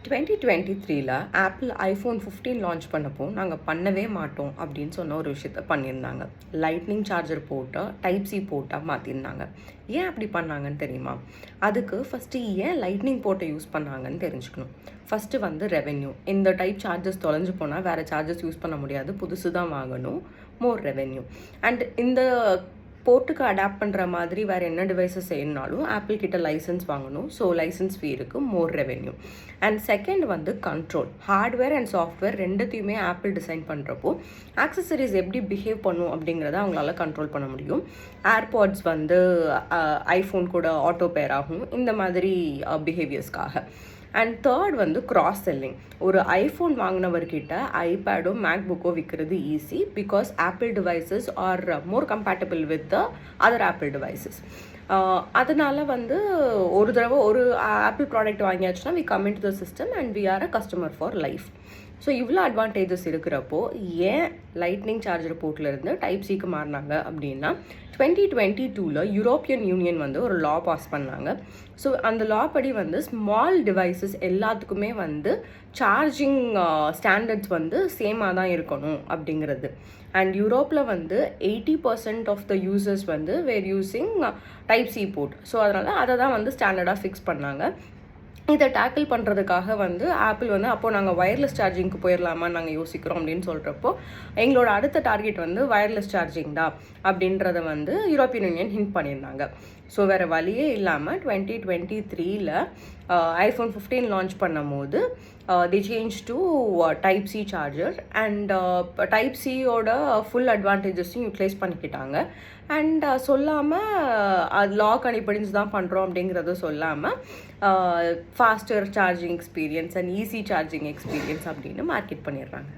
2023ல apple iPhone 15 launch பண்ணப்போ நாங்கள் பண்ணவே மாட்டோம் அப்படின்னு சொன்ன ஒரு விஷயத்த பண்ணியிருந்தாங்க. லைட்னிங் சார்ஜர் போட்டு டைப் சி போட்டால் மாற்றிருந்தாங்க. ஏன் அப்படி பண்ணாங்கன்னு தெரியுமா? அதுக்கு ஃபஸ்ட்டு ஏன் லைட்னிங் போட்டை யூஸ் பண்ணாங்கன்னு தெரிஞ்சுக்கணும். ஃபஸ்ட்டு வந்து ரெவென்யூ. இந்த டைப் சார்ஜர்ஸ் தொலைஞ்சு போனால் வேறு சார்ஜர்ஸ் யூஸ் பண்ண முடியாது, புதுசு தான் வாங்கணும். More revenue. அண்ட் இந்த போர்ட்டுக்கு அடாப்ட் பண்ணுற மாதிரி வேறு என்ன டிவைசஸ் செய்யணுனாலும் ஆப்பிள் கிட்ட லைசன்ஸ் வாங்கணும். ஸோ லைசன்ஸ் ஃபீ இருக்குது, மோர் ரெவென்யூ. அண்ட் செகண்ட் வந்து கண்ட்ரோல். ஹார்ட்வேர் அண்ட் சாஃப்ட்வேர் ரெண்டுத்தையுமே ஆப்பிள் டிசைன் பண்ணுறப்போ ஆக்சசரிஸ் எப்படி பிஹேவ் பண்ணும் அப்படிங்கிறத அவங்களால கண்ட்ரோல் பண்ண முடியும். ஏர்பாட்ஸ் வந்து ஐஃபோன் கூட ஆட்டோ பேர் ஆகும், இந்த மாதிரி பிஹேவியர்ஸ்க்காக. அண்ட் தேர்ட் வந்து கிராஸ் செல்லிங். ஒரு ஐஃபோன் வாங்கினவர்கிட்ட ஐபேடோ மேக்புக்கோ விற்கிறது easy, because Apple devices are more compatible with the other Apple devices. அதனால் வந்து ஒரு தடவை ஒரு ஆப்பிள் ப்ராடக்ட் வாங்கியாச்சுன்னா we come into the system and we are a customer for life. So இவ்வளோ அட்வான்டேஜஸ் இருக்கிறப்போ ஏன் லைட்னிங் சார்ஜர் போர்ட்லேருந்து டைப் சிக்கு மாறினாங்க அப்படின்னா, 2022ல் யூரோப்பியன் யூனியன் வந்து ஒரு லா பாஸ் பண்ணாங்க. ஸோ அந்த லா படி வந்து ஸ்மால் டிவைசஸ் எல்லாத்துக்குமே வந்து சார்ஜிங் ஸ்டாண்டர்ட்ஸ் வந்து சேமாக தான் இருக்கணும் அப்படிங்கிறது. அண்ட் யூரோப்பில் வந்து 80% ஆஃப் த யூசர்ஸ் வந்து were using type C port. So அதனால் அதை தான் வந்து ஸ்டாண்டர்டாக ஃபிக்ஸ் பண்ணாங்க. இதை டேக்கிள் பண்ணுறதுக்காக வந்து ஆப்பிள் வந்து அப்போது நாங்கள் வயர்லெஸ் சார்ஜிங்க்கு போயிடலாமான்னு நாங்கள் யோசிக்கிறோம் அப்படின்னு சொல்கிறப்போ எங்களோட அடுத்த டார்கெட் வந்து வயர்லெஸ் சார்ஜிங் தான் அப்படின்றத வந்து யூரோப்பியன் யூனியன் ஹிண்ட் பண்ணியிருந்தாங்க. ஸோ வேறு வழியே இல்லாமல் 2023ல் ஐஃபோன் 15 லான்ச் பண்ணும் போது the change to type C charger. And type சியோட ஃபுல் அட்வான்டேஜஸையும் யூட்டிலைஸ் பண்ணிக்கிட்டாங்க. அண்ட் சொல்லாமல் அது லாக் அடிப்படைஞ்சு தான் பண்ணுறோம் அப்படிங்கிறத சொல்லாமல் faster charging experience and easy charging experience அப்படின்னு மார்க்கெட் பண்ணிடுறாங்க.